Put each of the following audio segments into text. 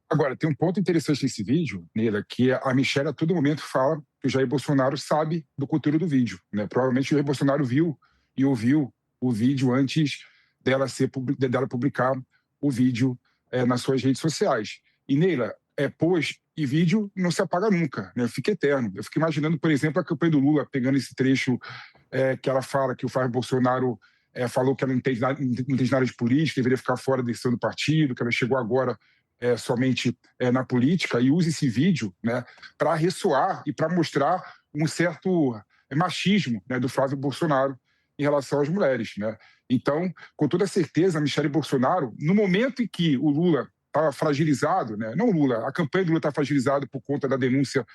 Agora, tem um ponto interessante nesse vídeo, Neila, que a Michelle a todo momento fala que o Jair Bolsonaro sabe do conteúdo do vídeo, né? Provavelmente o Jair Bolsonaro viu e ouviu o vídeo antes dela publicar o vídeo nas suas redes sociais. E, Neila, post e vídeo não se apaga nunca, né? Fica eterno. Eu fico imaginando, por exemplo, a campanha do Lula, pegando esse trecho que ela fala que o Flávio Bolsonaro falou que ela não entende nada de política, deveria ficar fora da decisão do partido, que ela chegou agora somente na política, e use esse vídeo, né, para ressoar e para mostrar um certo machismo, né, do Flávio Bolsonaro em relação às mulheres, né? Então, com toda certeza, a Michelle Bolsonaro, no momento em que o Lula estava fragilizado, né, não o Lula, a campanha do Lula está fragilizada por conta da denúncia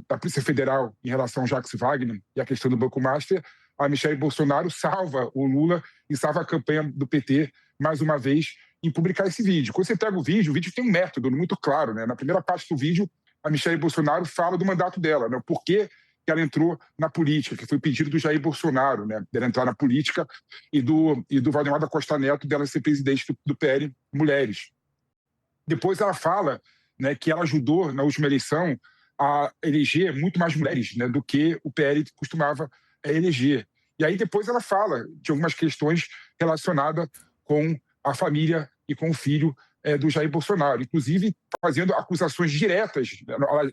da Polícia Federal em relação ao Jacques Wagner e a questão do Banco Master, a Michelle Bolsonaro salva o Lula e salva a campanha do PT, mais uma vez, em publicar esse vídeo. Quando você pega o vídeo tem um método muito claro, né? Na primeira parte do vídeo, a Michelle Bolsonaro fala do mandato dela, né? Por que ela entrou na política, que foi pedido do Jair Bolsonaro, né? Dela entrar na política e do Valdemar da Costa Neto dela ser presidente do PL Mulheres. Depois ela fala, né, que ela ajudou na última eleição a eleger muito mais mulheres, né, do que o PL costumava eleger. E aí depois ela fala de algumas questões relacionadas com a família e com o filho do Jair Bolsonaro, inclusive fazendo acusações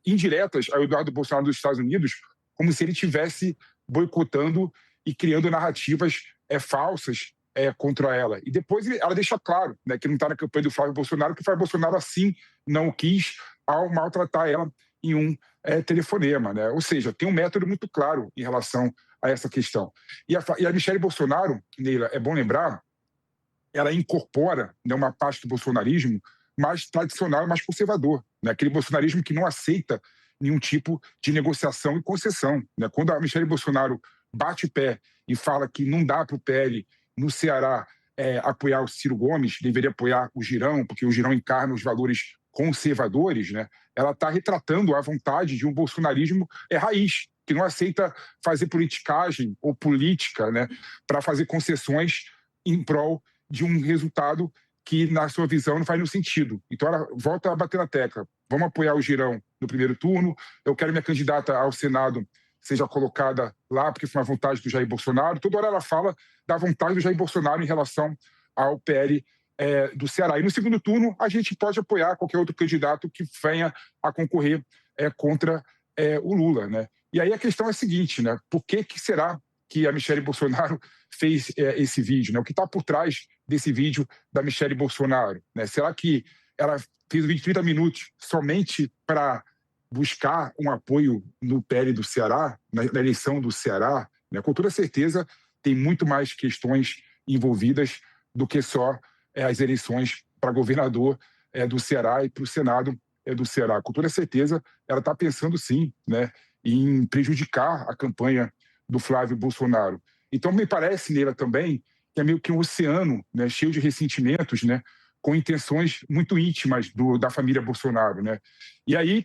indiretas ao Eduardo Bolsonaro dos Estados Unidos, como se ele estivesse boicotando e criando narrativas falsas contra ela. E depois ela deixa claro, né, que não está na campanha do Flávio Bolsonaro, que o Flávio Bolsonaro assim não o quis ao maltratar ela em um telefonema. Né? Ou seja, tem um método muito claro em relação a essa questão. E a Michelle Bolsonaro, Neila, é bom lembrar, ela incorpora, né, uma parte do bolsonarismo mais tradicional, mais conservador, né? Aquele bolsonarismo que não aceita nenhum tipo de negociação e concessão. Né? Quando a Michelle Bolsonaro bate o pé e fala que não dá para o PL no Ceará apoiar o Ciro Gomes, deveria apoiar o Girão, porque o Girão encarna os valores conservadores, né? Ela está retratando a vontade de um bolsonarismo raiz, que não aceita fazer politicagem ou política, né, para fazer concessões em prol de um resultado que, na sua visão, não faz nenhum sentido. Então, ela volta a bater na tecla. Vamos apoiar o Girão no primeiro turno. Eu quero minha candidata ao Senado seja colocada lá, porque foi uma vontade do Jair Bolsonaro. Toda hora ela fala da vontade do Jair Bolsonaro em relação ao PL do Ceará. E no segundo turno, a gente pode apoiar qualquer outro candidato que venha a concorrer contra o Lula. Né? E aí a questão é a seguinte, né? Por que será que a Michelle Bolsonaro fez esse vídeo? Né? O que está por trás desse vídeo da Michelle Bolsonaro? Né? Será que ela fez o vídeo de 30 minutos somente para buscar um apoio no PL do Ceará, na eleição do Ceará? Né? Com toda certeza, tem muito mais questões envolvidas do que só as eleições para governador do Ceará e para o Senado do Ceará. Com toda certeza, ela está pensando, sim, né, em prejudicar a campanha do Flávio Bolsonaro. Então, me parece, Neila, também, que é meio que um oceano, né, cheio de ressentimentos, né, com intenções muito íntimas da família Bolsonaro. Né? E aí,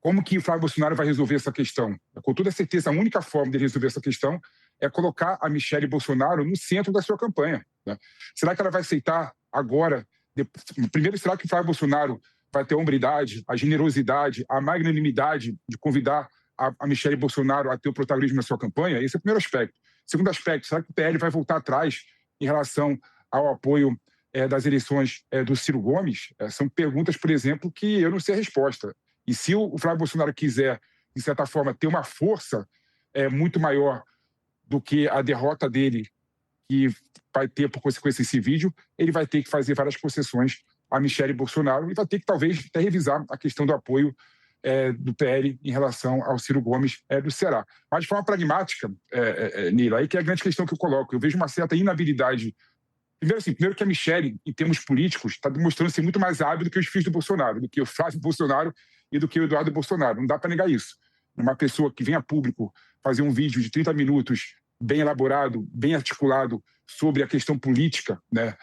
como que o Flávio Bolsonaro vai resolver essa questão? Com toda certeza, a única forma de resolver essa questão é colocar a Michelle Bolsonaro no centro da sua campanha. Né? Será que ela vai aceitar agora? Primeiro, será que o Flávio Bolsonaro vai ter a hombridade, a generosidade, a magnanimidade de convidar a Michelle Bolsonaro a ter o protagonismo na sua campanha? Esse é o primeiro aspecto. Segundo aspecto, será que o PL vai voltar atrás em relação ao apoio das eleições do Ciro Gomes? São perguntas, por exemplo, que eu não sei a resposta. E se o Flávio Bolsonaro quiser, de certa forma, ter uma força muito maior do que a derrota dele, que vai ter por consequência esse vídeo, ele vai ter que fazer várias concessões a Michelle Bolsonaro e vai ter que talvez até revisar a questão do apoio do PL em relação ao Ciro Gomes do Ceará. Mas de forma pragmática, Nila, aí que é a grande questão que eu coloco. Eu vejo uma certa inabilidade. Primeiro que a Michelle, em termos políticos, está demonstrando ser muito mais hábil do que os filhos do Bolsonaro, do que o Flávio Bolsonaro e do que o Eduardo Bolsonaro. Não dá para negar isso. Uma pessoa que vem a público fazer um vídeo de 30 minutos bem elaborado, bem articulado sobre a questão política, né,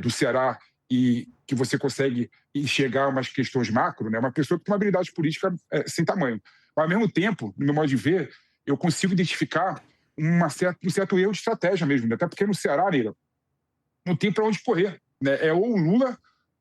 do Ceará, e que você consegue enxergar umas questões macro, né, uma pessoa que tem uma habilidade política sem tamanho. Mas, ao mesmo tempo, no meu modo de ver, eu consigo identificar um certo erro de estratégia mesmo, né? Até porque no Ceará, Neila, não tem para onde correr. Né? É ou o Lula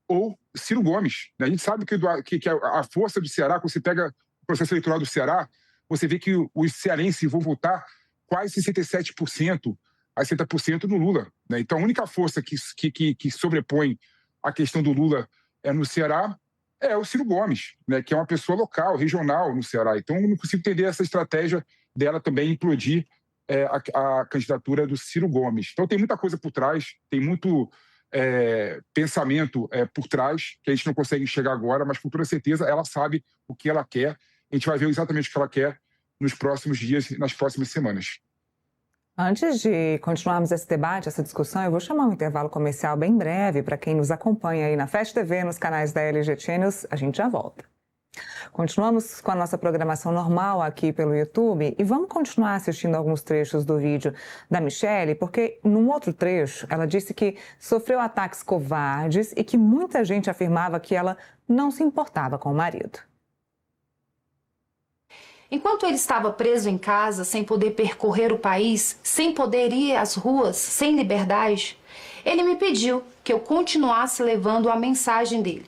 ou Ciro Gomes. A gente sabe que a força do Ceará, quando você pega o processo eleitoral do Ceará, você vê que os cearenses vão votar quase 67% a 60% no Lula. Né? Então, a única força que sobrepõe a questão do Lula no Ceará é o Ciro Gomes, né? Que é uma pessoa local, regional no Ceará. Então, eu não consigo entender essa estratégia dela também implodir a candidatura do Ciro Gomes. Então, tem muita coisa por trás, tem muito pensamento por trás, que a gente não consegue enxergar agora, mas com toda certeza ela sabe o que ela quer. A gente vai ver exatamente o que ela quer nos próximos dias, nas próximas semanas. Antes de continuarmos esse debate, essa discussão, eu vou chamar um intervalo comercial bem breve para quem nos acompanha aí na Fast TV, nos canais da LG Channels. A gente já volta. Continuamos com a nossa programação normal aqui pelo YouTube e vamos continuar assistindo alguns trechos do vídeo da Michelle, porque num outro trecho ela disse que sofreu ataques covardes e que muita gente afirmava que ela não se importava com o marido. Enquanto ele estava preso em casa, sem poder percorrer o país, sem poder ir às ruas, sem liberdade, ele me pediu que eu continuasse levando a mensagem dele,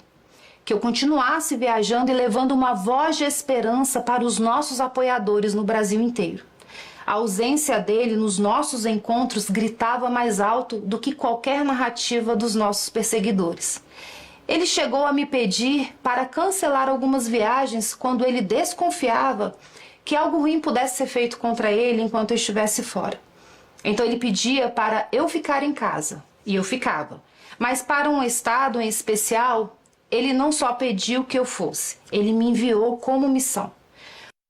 que eu continuasse viajando e levando uma voz de esperança para os nossos apoiadores no Brasil inteiro. A ausência dele nos nossos encontros gritava mais alto do que qualquer narrativa dos nossos perseguidores. Ele chegou a me pedir para cancelar algumas viagens quando ele desconfiava que algo ruim pudesse ser feito contra ele enquanto eu estivesse fora. Então ele pedia para eu ficar em casa, e eu ficava. Mas para um estado em especial, ele não só pediu que eu fosse, ele me enviou como missão.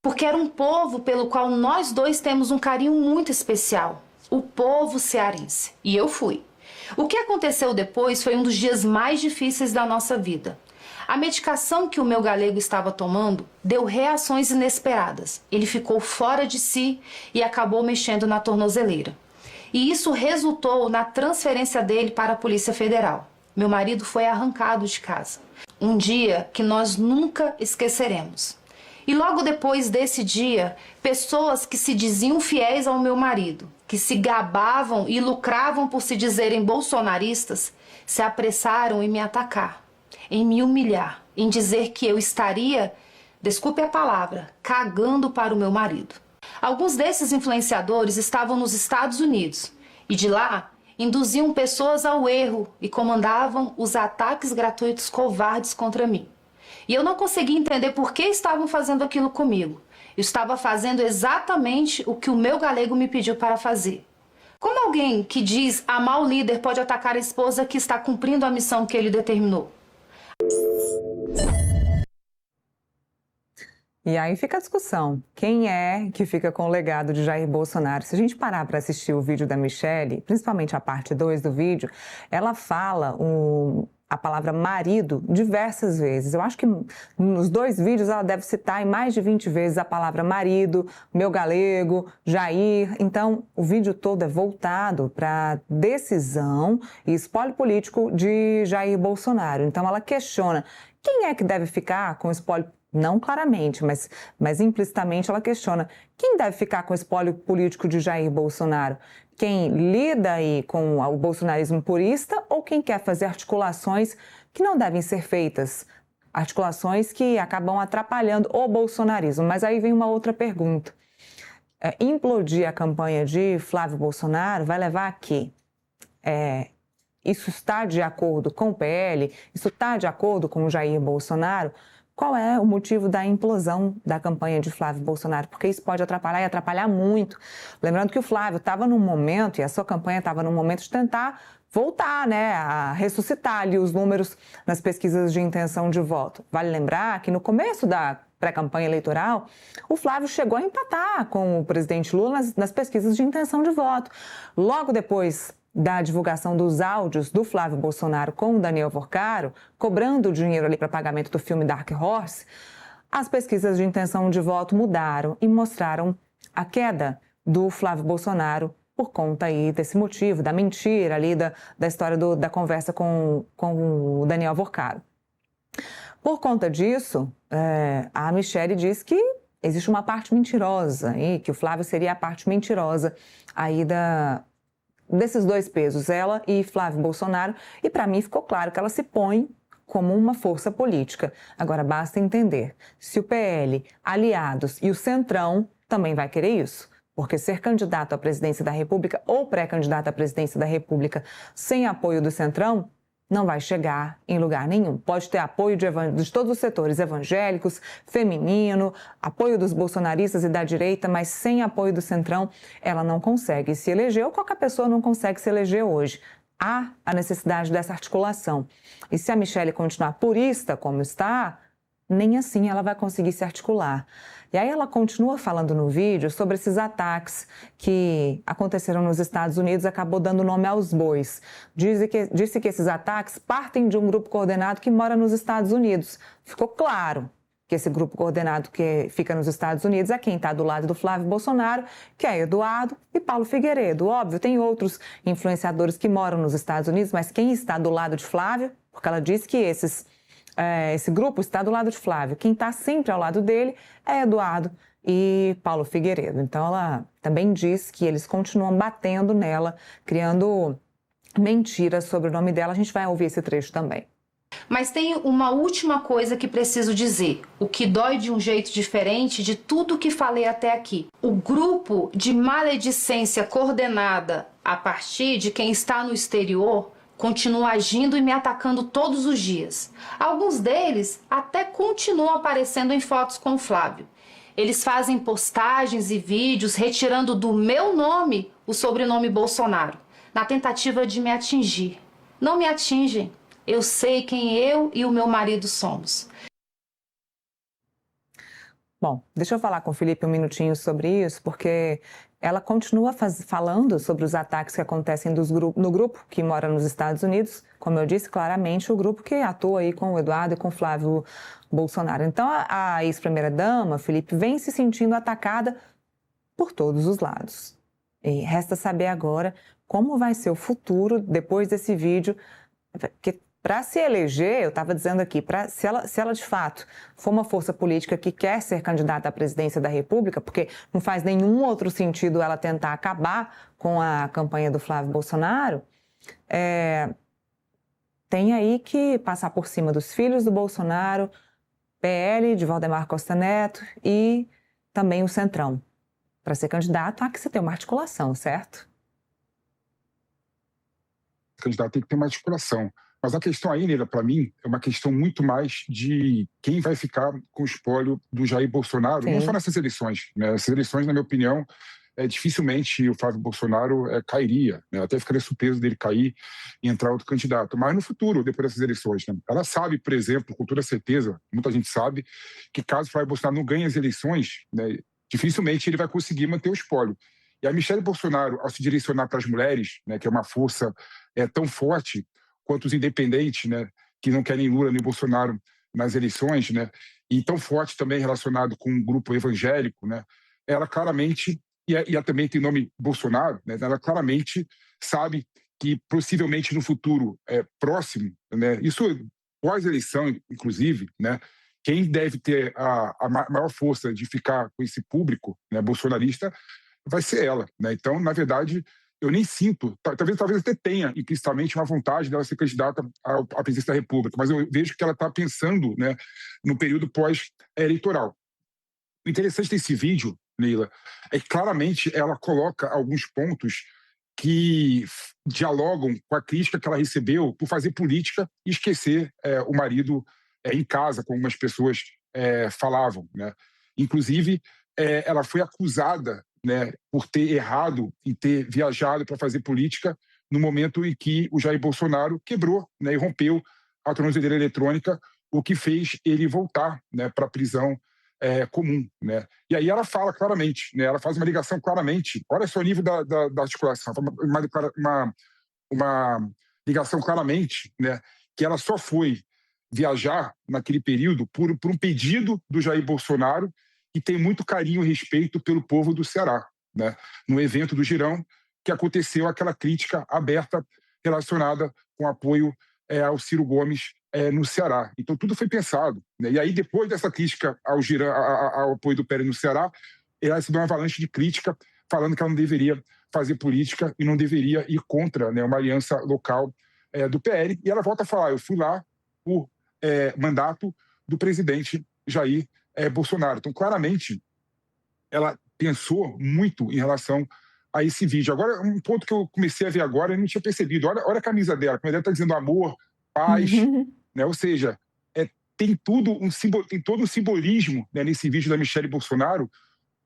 Porque era um povo pelo qual nós dois temos um carinho muito especial, o povo cearense. E eu fui. O que aconteceu depois foi um dos dias mais difíceis da nossa vida. A medicação que o meu galego estava tomando deu reações inesperadas. Ele ficou fora de si e acabou mexendo na tornozeleira. E isso resultou na transferência dele para a Polícia Federal. Meu marido foi arrancado de casa. Um dia que nós nunca esqueceremos. E logo depois desse dia, pessoas que se diziam fiéis ao meu marido, que se gabavam e lucravam por se dizerem bolsonaristas, se apressaram em me atacar, em me humilhar, em dizer que eu estaria, desculpe a palavra, cagando para o meu marido. Alguns desses influenciadores estavam nos Estados Unidos e de lá induziam pessoas ao erro e comandavam os ataques gratuitos covardes contra mim. E eu não conseguia entender por que estavam fazendo aquilo comigo. Eu estava fazendo exatamente o que o meu galego me pediu para fazer. Como alguém que diz amar o líder pode atacar a esposa que está cumprindo a missão que ele determinou? E aí fica a discussão. Quem é que fica com o legado de Jair Bolsonaro? Se a gente parar para assistir o vídeo da Michelle, principalmente a parte 2 do vídeo, ela fala a palavra marido diversas vezes. Eu acho que nos 2 vídeos ela deve citar em mais de 20 vezes a palavra marido, meu galego, Jair. Então, o vídeo todo é voltado para a decisão e espólio político de Jair Bolsonaro. Então, ela questiona quem é que deve ficar com o espólio, não claramente, mas implicitamente ela questiona quem deve ficar com o espólio político de Jair Bolsonaro. Quem lida aí com o bolsonarismo purista ou quem quer fazer articulações que não devem ser feitas, articulações que acabam atrapalhando o bolsonarismo. Mas aí vem uma outra pergunta. Implodir a campanha de Flávio Bolsonaro vai levar a quê? Isso está de acordo com o PL? Isso está de acordo com o Jair Bolsonaro? Qual é o motivo da implosão da campanha de Flávio Bolsonaro? Porque isso pode atrapalhar e atrapalhar muito. Lembrando que o Flávio estava num momento, e a sua campanha estava num momento de tentar voltar, né, a ressuscitar ali os números nas pesquisas de intenção de voto. Vale lembrar que no começo da pré-campanha eleitoral, o Flávio chegou a empatar com o presidente Lula nas pesquisas de intenção de voto. Logo depois da divulgação dos áudios do Flávio Bolsonaro com o Daniel Vorcaro, cobrando dinheiro ali para pagamento do filme Dark Horse, as pesquisas de intenção de voto mudaram e mostraram a queda do Flávio Bolsonaro por conta aí desse motivo, da mentira ali, da história da conversa com o Daniel Vorcaro. Por conta disso, a Michelle diz que existe uma parte mentirosa, e que o Flávio seria a parte mentirosa aí desses 2 pesos, ela e Flávio Bolsonaro, e para mim ficou claro que ela se põe como uma força política. Agora, basta entender se o PL, aliados e o Centrão também vai querer isso. Porque ser candidato à presidência da República ou pré-candidato à presidência da República sem apoio do Centrão não vai chegar em lugar nenhum. Pode ter apoio de todos os setores evangélicos, feminino, apoio dos bolsonaristas e da direita, mas sem apoio do Centrão, ela não consegue se eleger, ou qualquer pessoa não consegue se eleger hoje. Há a necessidade dessa articulação. E se a Michelle continuar purista como está, nem assim ela vai conseguir se articular. E aí ela continua falando no vídeo sobre esses ataques que aconteceram nos Estados Unidos, acabou dando nome aos bois. Disse que esses ataques partem de um grupo coordenado que mora nos Estados Unidos. Ficou claro que esse grupo coordenado que fica nos Estados Unidos é quem está do lado do Flávio Bolsonaro, que é Eduardo e Paulo Figueiredo. Óbvio, tem outros influenciadores que moram nos Estados Unidos, mas quem está do lado de Flávio, porque ela disse que esse grupo está do lado de Flávio. Quem está sempre ao lado dele é Eduardo e Paulo Figueiredo. Então, ela também diz que eles continuam batendo nela, criando mentiras sobre o nome dela. A gente vai ouvir esse trecho também. Mas tem uma última coisa que preciso dizer, o que dói de um jeito diferente de tudo que falei até aqui. O grupo de maledicência coordenada a partir de quem está no exterior continua agindo e me atacando todos os dias. Alguns deles até continuam aparecendo em fotos com o Flávio. Eles fazem postagens e vídeos retirando do meu nome o sobrenome Bolsonaro, na tentativa de me atingir. Não me atingem. Eu sei quem eu e o meu marido somos. Bom, deixa eu falar com o Felipe um minutinho sobre isso, porque ela continua falando sobre os ataques que acontecem no grupo que mora nos Estados Unidos, como eu disse, claramente o grupo que atua aí com o Eduardo e com o Flávio Bolsonaro. Então, a ex-primeira-dama, Felipe, vem se sentindo atacada por todos os lados. E resta saber agora como vai ser o futuro depois desse vídeo, porque para se eleger, eu estava dizendo aqui, se ela de fato for uma força política que quer ser candidata à presidência da República, porque não faz nenhum outro sentido ela tentar acabar com a campanha do Flávio Bolsonaro, tem aí que passar por cima dos filhos do Bolsonaro, PL de Valdemar Costa Neto e também o Centrão. Para ser candidato, há que se ter uma articulação, certo? O candidato tem que ter uma articulação. Mas a questão aí, Neila, para mim, é uma questão muito mais de quem vai ficar com o espólio do Jair Bolsonaro, Sim. Não só nessas eleições. Né? Essas eleições, na minha opinião, dificilmente o Flávio Bolsonaro cairia. Né? Até ficaria surpreso dele cair e entrar outro candidato. Mas no futuro, depois dessas eleições, né? Ela sabe, por exemplo, com toda certeza, muita gente sabe, que caso o Flávio Bolsonaro não ganhe as eleições, né, dificilmente ele vai conseguir manter o espólio. E a Michelle Bolsonaro, ao se direcionar para as mulheres, né, que é uma força tão forte quanto os independentes, né, que não querem Lula nem Bolsonaro nas eleições, né, e tão forte também relacionado com um grupo evangélico, né, ela claramente, e ela também tem nome Bolsonaro, né, ela claramente sabe que possivelmente no futuro próximo, né, isso pós-eleição, inclusive, né, quem deve ter a maior força de ficar com esse público, né, bolsonarista vai ser ela. Né? Então, na verdade, eu nem sinto, talvez até tenha implicitamente uma vontade dela ser candidata à presidência da República, mas eu vejo que ela está pensando, né, no período pós-eleitoral. O interessante desse vídeo, Neila, é que claramente ela coloca alguns pontos que dialogam com a crítica que ela recebeu por fazer política e esquecer o marido em casa, como algumas pessoas falavam. Né? Inclusive, ela foi acusada, né, por ter errado e ter viajado para fazer política no momento em que o Jair Bolsonaro quebrou, né, e rompeu a tornozeleira eletrônica, o que fez ele voltar, né, para a prisão comum. Né? E aí ela fala claramente, né, ela faz uma ligação claramente, olha só o nível da articulação, uma ligação claramente, né, que ela só foi viajar naquele período por um pedido do Jair Bolsonaro, e tem muito carinho e respeito pelo povo do Ceará. Né? No evento do Girão, que aconteceu aquela crítica aberta relacionada com apoio ao Ciro Gomes no Ceará. Então, tudo foi pensado. Né? E aí, depois dessa crítica ao Girão, ao apoio do PL no Ceará, ela recebeu uma avalanche de crítica, falando que ela não deveria fazer política e não deveria ir contra, né, uma aliança local do PL. E ela volta a falar, eu fui lá por mandato do presidente Jair Bolsonaro. Então, claramente, ela pensou muito em relação a esse vídeo. Agora, um ponto que eu comecei a ver agora, eu não tinha percebido. Olha a camisa dela. A camisa dela está dizendo amor, paz, né? Ou seja, tem todo um simbolismo, né, nesse vídeo da Michelle Bolsonaro,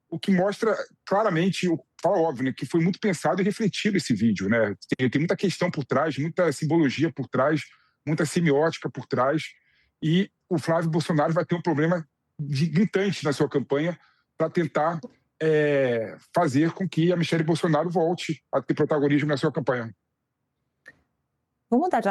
o que mostra claramente, fala óbvio, né, que foi muito pensado e refletido esse vídeo, né? Tem muita questão por trás, muita simbologia por trás, muita semiótica por trás, e o Flávio Bolsonaro vai ter um problema gritante na sua campanha para tentar fazer com que a Michelle Bolsonaro volte a ter protagonismo na sua campanha. Vamos mudar de